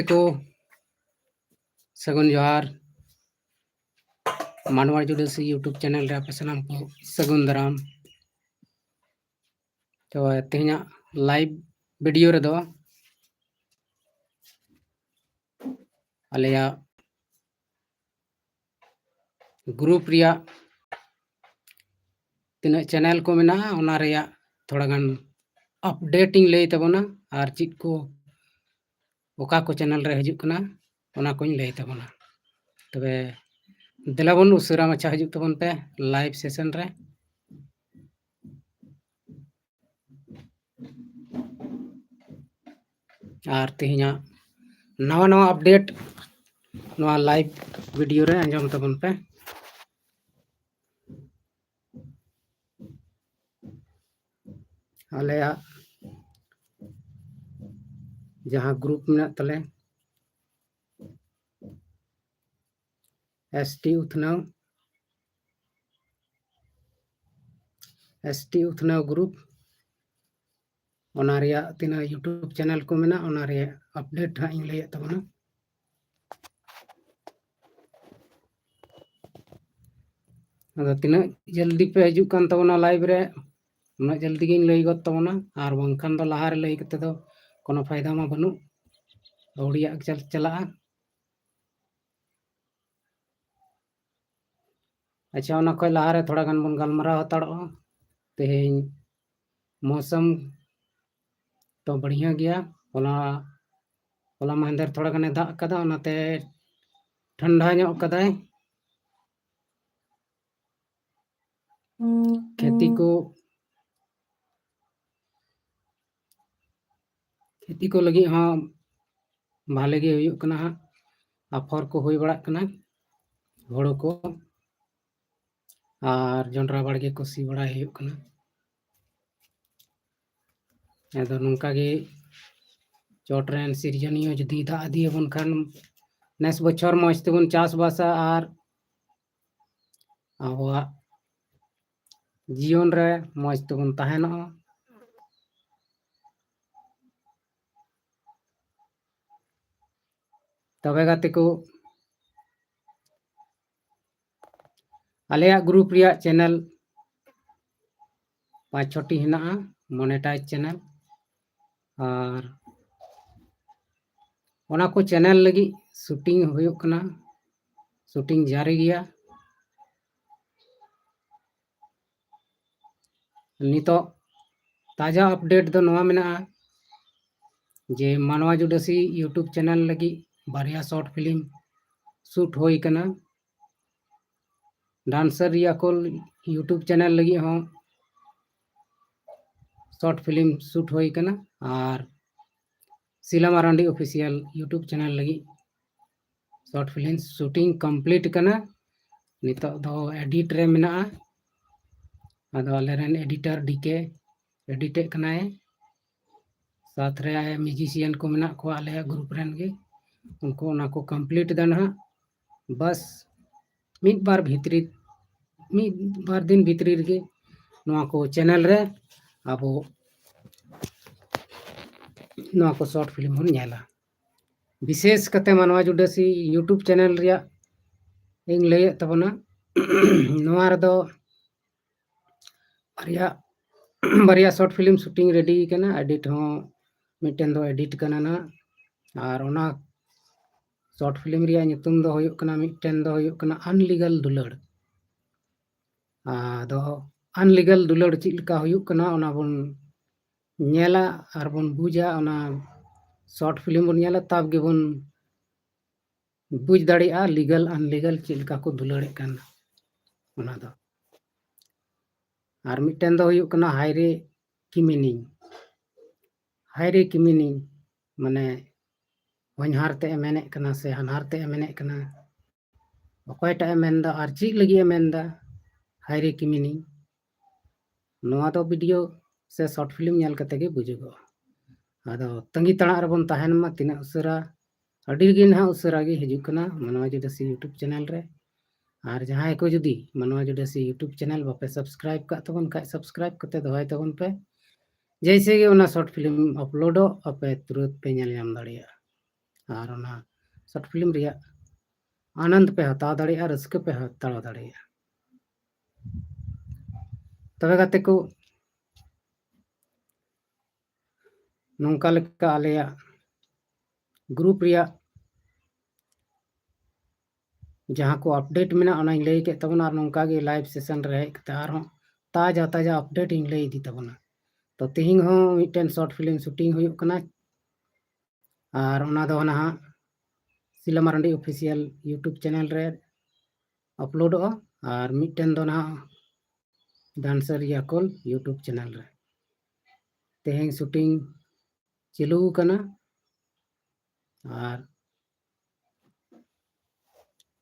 को सगुन जोहार मानवा जुडसी यूट्यूब चैनल रे आप सानाम को सगुन दाराम। तो तेहना लाइव वीडियो रे दो आलेया ग्रुप रिया तीना चैनल को मेना ओना रिया थोड़ा गान अपडेटिंग लई तबना आर चित को ओका को चैनल रे हिजुक कना ओना कोई लई तबना। तबे देलाबन उसरा माछा हिजुक तबन पे लाइव सेशन रे। और तेहना नवा नवा अपडेट नवा लाइव वीडियो रे अंजम तबन पे। आलेया जहाँ ग्रुप में तले एसटी उथनाव ग्रुप ओना रिया तीना यूट्यूब चैनल को मेना ओना रे अपडेट हाँ इन लई तबना। अदा तीना जल्दी पे हिजुक कान तबना लाइव रे उना जल्दी गिन लई गत तबना आर बंखान दो लहा रे लई कते दो कोनो फायदा मा बनु औड़िया चला। अच्छा ओना कोई लहा रे थोड़ा गान बन गलमराव हताड़ो। तेहेñ मौसम तो बढ़िया गया होला महेंदर थोड़ा गाने दाग कदा ओनाते ठंडा ᱧᱚᱜ कदाय। खेती को लगी हाँ भाले गे हुयुक कना हाँ आफर को हुई बड़ा कना घोड़ो को और जोंडरा बाड़गे को सी बड़ा हुयुक कना। एदो नुंका गे चोटरेन सिरजनियो जदी दा दिए बन खान नेस बछर मौज तेबन चास बासा और आबवा जीवन रे मौज तेबन तहनो। तबे गाते को आलेया ग्रुप रिया चैनल 5-6टी हेना मोनेटाइज चैनल और ओना को चैनल लगी शूटिंग हुयुक कना शूटिंग जारी गया। नितो ताजा अपडेट दो नवा मेना जे मानवा जुडसी यूट्यूब चैनल लगी बारिया शॉर्ट फिल्म शूट होई कना। डांसर रिया को यूट्यूब चैनल लगी हाँ शॉर्ट फिल्म शूट होई कना और सिला मारांडी ऑफिशियल यूट्यूब चैनल लगी शॉर्ट फिल्म शूटिंग कंप्लीट कना। नितो दो एडिट रे मेना आदो आलेरेन एडिटर डीके एडिटे कनाए साथ रे म्यूजिशियन को मेना को आले ग्रुप रेन गे उनको ओना को कंप्लीट दना बस मिद बार दिन भीतरी रे नवा को चैनल रे आबो नवा को शॉर्ट फिल्म बन नेला। विशेष कते मानवा जुडसी यूट्यूब चैनल रिया इन लई तबना नवा रे दो बारिया शॉर्ट फिल्म शूटिंग रेडी कना एडिट हो मिटेन दो एडिट कना ना और ओना शॉर्ट फिल्म रिया नितुम दो हुयुक कना मिटेन दो हुयुक कना अनलीगल दुलड़। आदो अनलीगल दुलड़ चित लका हुयुक कना ओना बन नेला और बन बुझा ओना शॉर्ट फिल्म बन नेला तब गे बन बुझ दाड़िया लीगल अनलीगल चित लका को दुलड़े कना ओना दो। और मिटेन दो हुयुक कना हायरे किमिनी माने वनहारते मेने कना से हनहारते मेने कना अकयटा मेनदा और चित लगी मेनदा हायरे किमिनी नवा दो वीडियो से शॉर्ट फिल्म नेल कते गे बुझुगो। आदो तंगी तड़ा रे बन तहन मा तिना उसरा अडी गे ना उसरा गे हिजुक कना मानवा जुडसी यूट्यूब चैनल रे। और जहाँ को जुदी मानवा जुडसी यूट्यूब चैनल बापे सब्सक्राइब का तबन का सब्सक्राइब कते दोहाय तबन पे जैसे कि ओना शॉर्ट फिल्म अपलोडो अपे तुरंत पे नेल नाम दाड़िया। और ओना शॉर्ट फिल्म रिया आनंद पे हताव दाड़ेया रस्क पे हताव दाड़ेया तबे गाते को नौका लेका आलेया ग्रुप रिया जहाँ को अपडेट में लई के तबना नौका गे लाइव सेशन रे हेज कते आर ताजा ताजा अपडेट इन लई दी तबना तो तिहिंग हो मिटन शॉर्ट फिल्म शूटिंग हुयुक कना और ओना दो ना सिला मारंडी ऑफिशियल यूट्यूब चैनल रे अपलोडोगा और मिटन दो ना डांसर याकुल यूट्यूब चैनल रे तेहें शूटिंग चालू कना और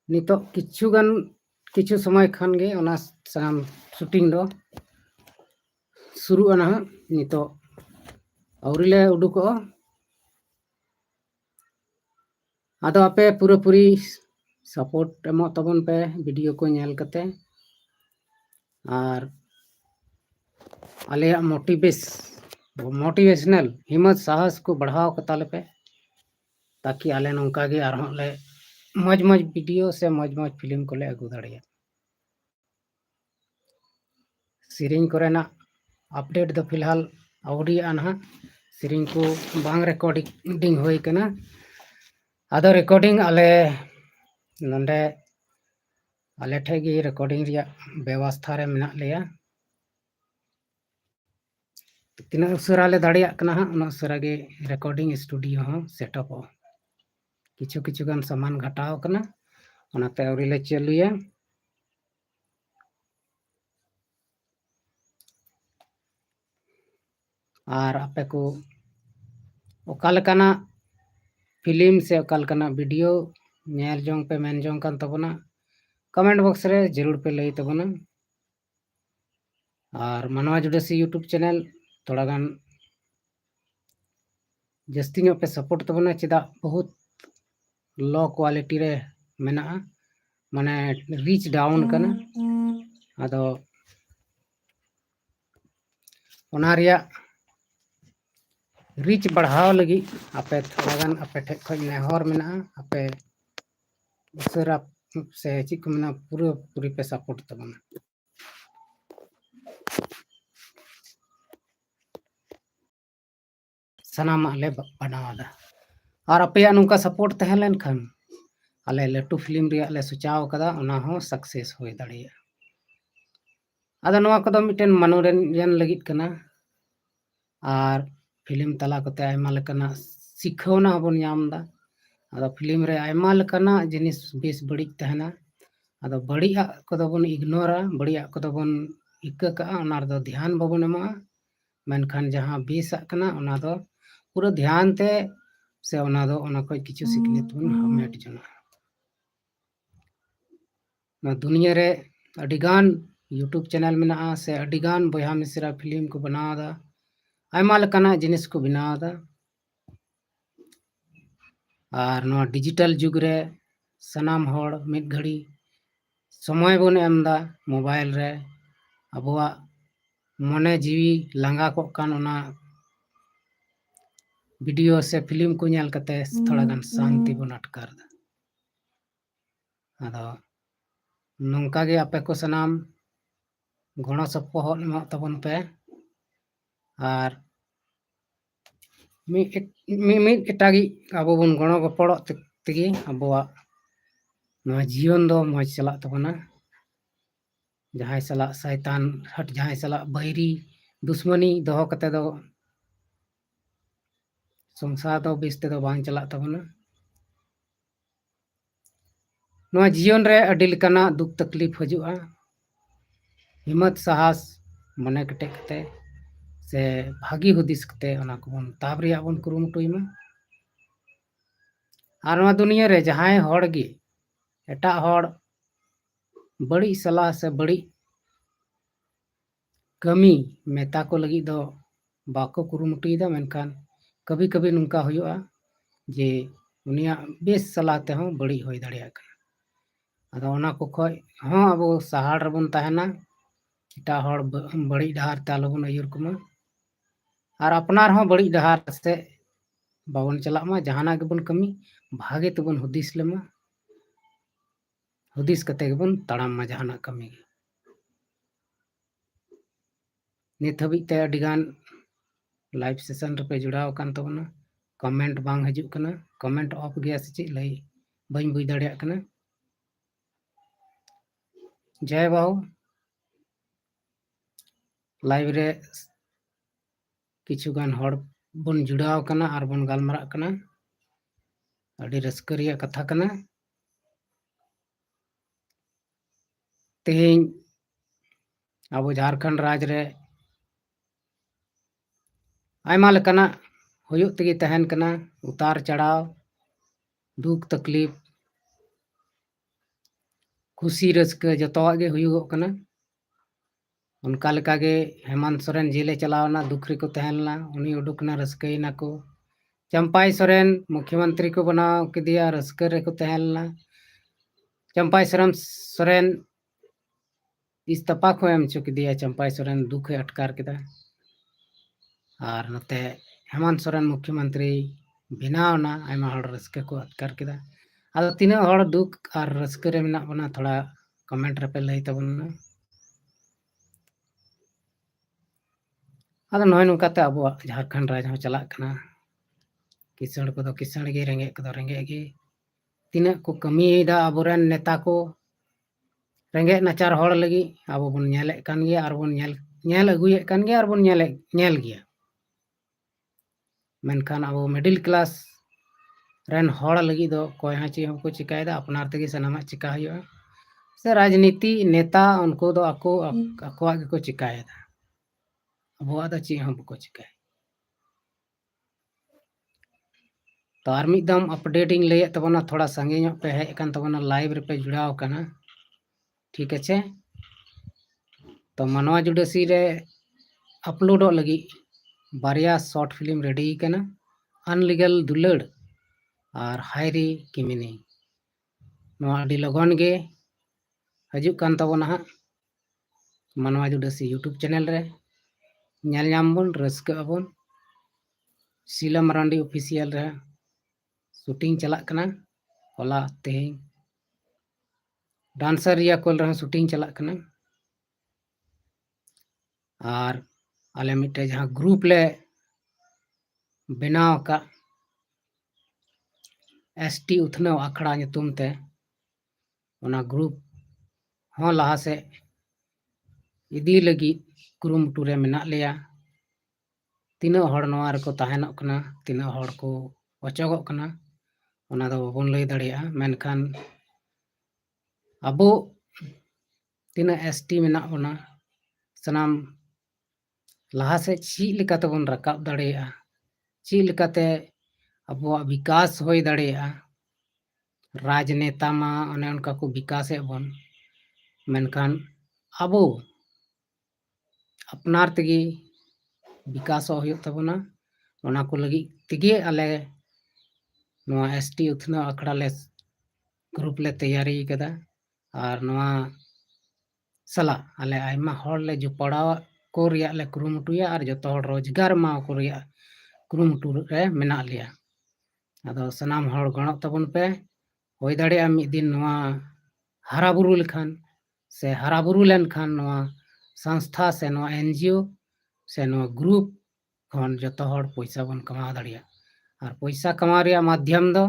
नितो किछु समय खान गे ओना साम शूटिंग दो शुरू अना नितो औरिले उडुको आदो आपे पूरा पूरी सपोर्ट एमो तबन पे वीडियो को नेल कते और आलिया मोटिवेशनल हिम्मत साहस को बढ़ाव कताले पे ताकि आले नौका गे आर ले मज मज वीडियो से मज मज फिल्म को ले अगू दाड़िया सेरिंग कोरेना अपडेट दो फिलहाल आवड़ी आना सेरिंग को बांग रिकॉर्डिंग होई कना आदो रिकॉर्डिंग आले नंदे आले ठेगी रिकॉर्डिंग रिया व्यवस्था रे मेना लेया तीना उसरा ले दाड़िया कना उना उसरा गे रिकॉर्डिंग स्टूडियो हो सेटअप हो किछु किछु गान सामान घटाव कना ओनाते औरी ले चलुया और आपे को ओकालकाना फिल्म से ओकालकाना वीडियो नेल जोंग पे मेन जोंग कान तबना कमेंट बॉक्स रे जरूर पे लई तबना और मानवा जुडसी यूट्यूब चैनल थोड़ा गान जस्ती ᱧᱚᱜ पे सपोर्ट तबना चेदा बहुत लो क्वालिटी रे मेना माने रीच डाउन कना आदो ओना रिया रीच बढ़ाव लगी आपे थोड़ा गान आपे ठे खज नेहर मेना आपे उसरा से चिक मेना पूरा पूरी पे सपोर्ट तबना सनामा ले बनावादा और अपया नुका सपोर्ट तहलेन खान आले लटू फिल्म रिया ले सुचाव कदा ओना हो सक्सेस होय दाड़िया आदा नवा कदो मिटन मनोरंजन लगित कना और फिल्म तला कते आयमा लेकना सिखौना बन नामदा आदा फिल्म रे आयमा लेकना जिनिस बेस बड़ी तहना आदा बड़िया कदो बन इग्नोरा बड़िया कदो बन इक्का का ओना दो ध्यान बबन एमा मेनखान जहां बेसा कना ओना दो पूरा ध्यान ते से ओना दो ओना कोई किछु सिखनेत बन हमेट जना ना दुनिया रे अडिगान यूट्यूब चैनल में ना से अडिगान बया मिश्रा फिल्म को बनादा आयमा लेकना जिनिस को बनादा और नवा डिजिटल जुग रे सनाम होड़ मिद घड़ी समय बन एमदा मोबाइल रे अबुआ मने जीवी लांगा को कान ओना वीडियो से फिल्म को नेल कते थोड़ा गान शांति बन अटकार आदो नौका गे आपे को सनाम गणो सपोहट एमा तबन पे और मी एटागी अब बन गणो गपड़ो तेगी अबुआ जीवन दो मज चला तबना जहां सला शैतान हट जहां सला बैरी दुश्मनी दोहो कते दो संसार दो बेसते दो बांग चला तबना नवा जीवन रे अडी लेकाना दुख तकलीफ हजुआ हिम्मत साहस मने कटे कते से भागी हुदिस कते ओना को बन ताब रिया बन कुरुमुटुइमा और नवा दुनिया रे जहां होड़ गे एटा होड़ बड़ी सलाह से बड़ी कमी मेता को लगी दो बाको कुरुमुटुइदा मेनखान कभी कभी नुका हुआ जे उनिया बेस सलाह ते हो बड़ी होई दाड़िया आदो ओना को खय हाँ अब सहाड़ रबन तहना एटा होड़ बड़ी डहार ते आलोबन आयुर कुमा और अपनार हो बड़ी डहार से बाबन चलाक मा जहाना गेबन कमी भागे तबन हुदिस लेमा हुदिस कते गेबन ताड़ाम मा जहाना कमी नित हबिते अडिगान लाइव सेशन रेपे जुड़ाव कान तबना कमेंट बांग हजूक कना कमेंट ऑफ गया से चेक लई बाई बुझ दाड़ियाक कना जय बाहू लाइव रे किछुगान हड़ बन जुड़ाव कना और बन गालमाराग कना अड़ी रस्का रिया कथा कना तेहेñ अब झारखंड राज रे आयमा लेकाना हुयुग तेगे तहन कना उतार चढ़ाव दुख तकलीफ खुशी रस्का जतोवाग गे हुयुगोग कना उनका लेका गे हेमंत सोरेन जेले चलावना दुख रे को तहनला उनी उडुकना रस्कैना को चंपाई सोरेन मुख्यमंत्री को बनाव किदिया रस्का रे को तहनला चंपाई सोरेन इस्तीफा को एम चुक दिया चंपाई सोरेन दुख अटकार केदा और नते हेमंत सोरेन मुख्यमंत्री बनावना आयमा हड़ रस्का को अटकार केदा आदो तीना हड़ दुख और रस्का रे मेना बना थोड़ा कमेंट रे पे लई तबना आदो नय नुकाते अब झारखंड राज हो चलाक कना किसण को किसण गे रेंगे को रेंगे गे तीना को कमीदा अबोरेन नेता को रेंगे नाचार हड़ लगी अब बन नेले कान गया और बन नेल अगुये कान गया और बन नेल गया मेनखान अब मिडिल क्लास रेन हड़ लगी दो कोई हाँ चीज हमको चिकायदा अपनार तेगे सनामा चिका हुआ से राजनीति नेता उनको दो आको आकोआ को चिकायदा अबुआ दो चीज हम को चिकाय तो आर मिद दम अपडेटिंग लैया तबना थोड़ा संगे ᱧᱚᱜ पे हेज कान तबना लाइव रे पे जुड़ाव काना ठीक है तो मानवा जुड़ासी रे अपलोड लगी बारिया शॉर्ट फिल्म रेडी कना अनलीगल दुलड़ और हायरी किमिनी नवा अडी लगन गे हजूक कान तबना हा मानवा जुड़ासी यूट्यूब चैनल रे ñal ñam बन रस्का अबन शीला मरांडी ऑफिशियल रे शूटिंग चलाक कना होला तेहेñ डांसर रिया कोल रे शूटिंग चलाक कना और आले मिटे जहां ग्रुप ले बनाव का एसटी उथनव आखड़ा ᱧᱩᱛᱩᱢ ते ओना ग्रुप हों लहा से इदी लगी कुरुमुटु रे मेना लेया तीना हड़ नवा रे को तहनक कना तीना हड़ को अचोगक कना ओना दो बाबन लई दाड़िया मेनखान अबो तीना एसटी मेना बोना सनाम लहा से ची लेकाते बन रकाब दाड़िया ची लेकाते अबो विकास होय दाड़िया राजनेता मा अने उनका को विकास बन मेनखान अबो अपनार तेगे विकास होय तबना ओना को लगी तेगे आले नवा एसटी उथना आखड़ा ले ग्रुप ले तैयारी कदा और नवा सला आले आयमा हड़ ले जो पड़ाव को रिया ले कुरुमुटुया और जतो हड़ रोजगार मा को रिया कुरुमुटु रे मेना लिया आदो सनाम हड़ गणक तबन पे होय दाड़िया मिद दिन नवा हराबुरु लेखान से हराबुरु लेनखान नवा संस्था से नवा एनजीओ से नवा ग्रुप खन जतो हड़ पैसा बन कमा दाड़िया और पैसा कमा रिया माध्यम दो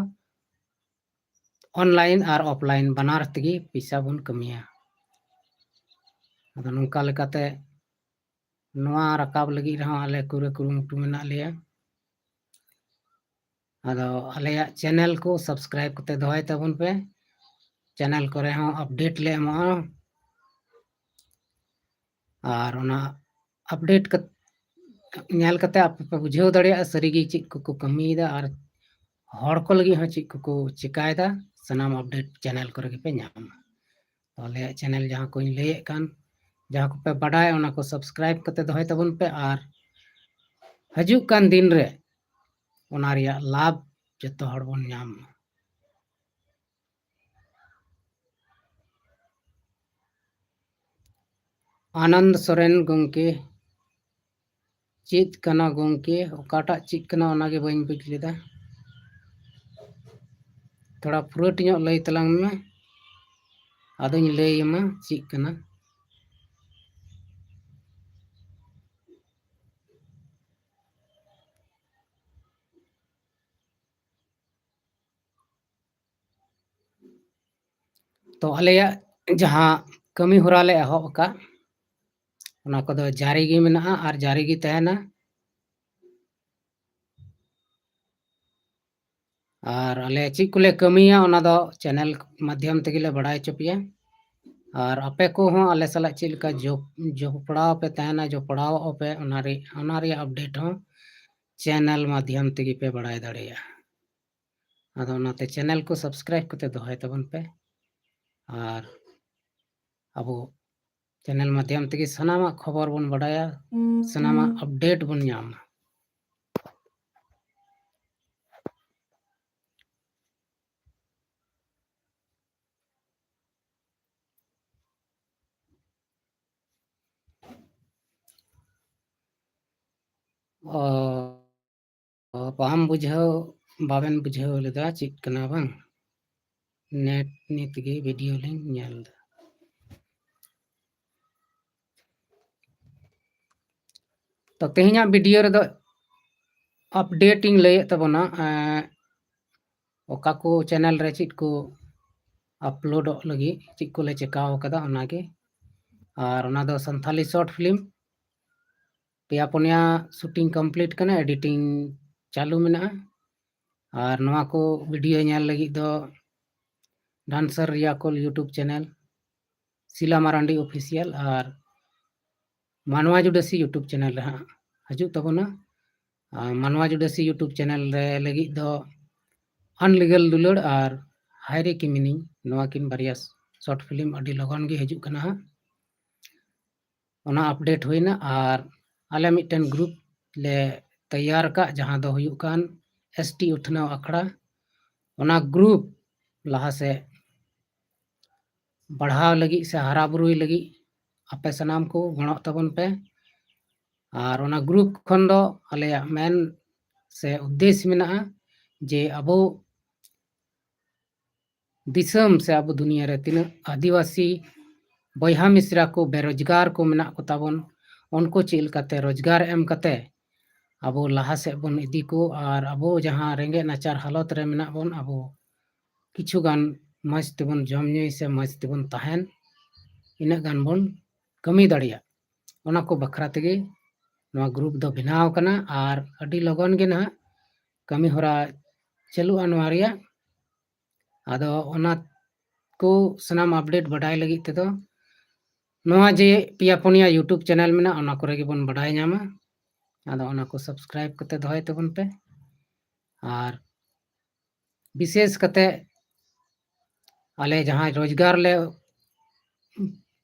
ऑनलाइन और ऑफलाइन बनार तेगे पैसा बन कमिया आदो नोंका लेकाते नवा रकाब लगी रहा आले कुरुमुटु मेना लिया आदो आलेया चैनल को सब्सक्राइब करते दोहय तबन पे चैनल करे हों अपडेट ले एमो और ओना अपडेट ñal कते आप पे बुझाव दाड़िया सरीगी ची को कमीदा और हड़ को लगी हाँ ची को चिकायदा सनाम अपडेट चैनल करे पे ñामा आले चैनल जहां को लैय कान जहां को पे बडाय ओना को सब्सक्राइब करते दोहय तबन पे और हजूक कान दिन रे ओना रिया लाभ जतो हड़ बन ñाम आनंद सोरेन गंके चेद कना गोंके ओकाटा चेद कना ओनागे बाइन बुझ लेदा थोड़ा फुरट ᱧᱚᱜ लई तलांग में आदोኝ लई अमा चेद कना तो आलेया जहां कमी होरा ले एहब का ओना को दो जारी गी मेना आर जारी गी तहना और आले चेद कोले कमिया ओना दो चैनल माध्यम तेगिले बड़ाय चपिया और आपे को हो आले सला चेद का जो पड़ाव पे तहना जो पड़ाव पे ओनारी अपडेट हो चैनल माध्यम तेगी पे बड़ाय दड़ेया आदो ओनाते चैनल को सब्सक्राइब करते दोहाय तबन पे और अब चैनल माध्यम तेगी सनामा खबर बन बड़ाया सनामा अपडेट बन ᱧᱟᱢᱟ बाम बुझाव बाबेन बुझाव लेदा चेद कना बांग नेट नितगे वीडियो लिंग ᱧᱮᱞ दा तो तेहना वीडियो रे दो अपडेटिंग लय तबना ओका को चैनल रे चेद को अपलोड लगी चेद को ले चेकाव कदा ओनागे और ओना दो Santhali short film पेया Punia shooting complete कना एडिटिंग चालू मेना और नवा को वीडियो ᱧᱮल लगी दो डांसर रिया कोल यूट्यूब चैनल सिला मारांडी ऑफिशियल और मानवा जुडसी यूट्यूब चैनल रे हजू तबना मानवा जुडसी यूट्यूब चैनल रे लगी दो अनलीगल दुलड़ और हायरे की मीनिंग नवा किन बारिया शॉर्ट फिल्म अडी लगन गे हजू कना ओना अपडेट होइना और आले मिटन ग्रुप ले तैयार का जहां दो हुयु कान एसटी उठनाव अखड़ा ओना ग्रुप लहा से बढ़ाव लगी से हरा बुरुई लगी आपे सनाम को गणो तबन पे और ओना ग्रुप खन दो आलेया मेन से उद्देश्य मेना जे अबो दिसम से अब दुनिया रे तीन आदिवासी बयहा मिश्रा को बेरोजगार को मेना को ताबन उनको चेल कते रोजगार एम कते अब लहा से बन इदी को और अब जहां रेंगे नाचार हालत रे मेना बन अब किछु गान मज तेबन जम ᱧᱩᱭ से मज तेबन तहन इना गान बन कमी दड़िया ओना को बखरा तेगे नवा ग्रुप दो बनाव कना और अडी लगन गे ना कमी होरा चलु अनवारिया आदो ओना को सनाम अपडेट बढ़ाई लगी ते दो नवा जे पिया पुनिया यूट्यूब चैनल मेना ओना करे गे बन बढ़ाई ᱧᱟᱢᱟ आदो ओना को सब्सक्राइब करते दोहाय तबन पे और विशेष कते आले जहां रोजगार ले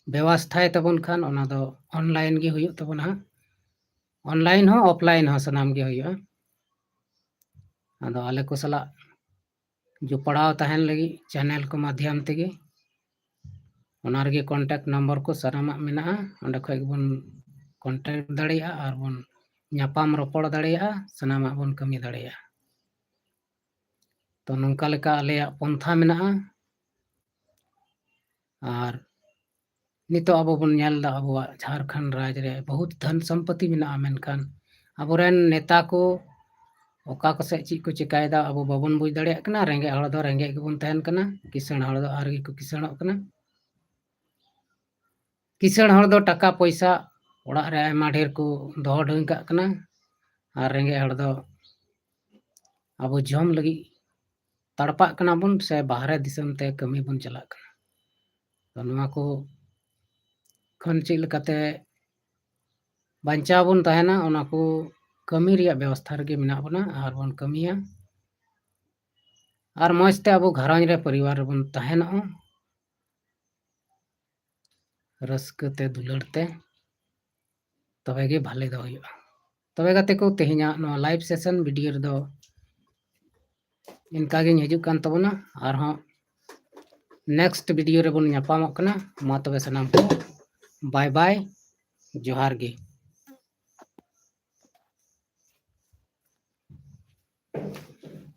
व्यवस्था तबन खान ओना दो ऑनलाइन गे हुयु तबन ऑनलाइन हो ऑफलाइन हो सनाम गे हुयु आदो आले को सला जो पढ़ाव तहन लगी चैनल को माध्यम तेगे ओना रगे कांटेक्ट नंबर को सनामा मेना ओंडे खय बन कांटेक्ट दड़िया और बन ᱧᱟᱯᱟᱢ ᱨᱚᱯᱚᱲ ᱫᱟᱲᱮᱭᱟᱜᱼᱟ ᱥᱟᱱᱟᱢᱟᱜ ᱵᱚᱱ ᱠᱟᱹᱢᱤ ᱫᱟᱲᱮᱭᱟᱜᱼᱟ तो नौका लेका आलेयाग पंथा मेना और नितो अब बन ᱧᱮᱞ दा अबुआ झारखंड राज रे बहुत धन संपत्ति मेना मेनखान अबोरेन नेता को ओका को से चीज को चिकायदा अब बाबन बुझ दाड़िया कना रेंगे हड़ दो रेंगे गेबन तहन कना किसण हड़ दो आरगी को किसणोग कना किसण हड़ दो टाका पैसा ओड़ा रे आयमा ढेर को दोह ढोई का कना और रेंगे हड़ दो अब जम लगी तड़पा कना बन से बाहरे दिसम ते कमी बन चला कना तो नवा को खन चेल लेकाते बांचाव बन तहना ओना को कमी रिया व्यवस्था रगे मेना बना और बन कमिया और मजते अब घरंज रे परिवार बन तहना रस्कते दुलड़ते तबे गे भाले दो हुयु तबे गाते को तेहिना नो लाइव सेशन वीडियो रे दो इनका गे हजू कान तबना और हो नेक्स्ट वीडियो रे बन ᱧᱟᱯᱟᱢᱚᱜ कना मा तबे सनाम को बाय बाय जोहार गे।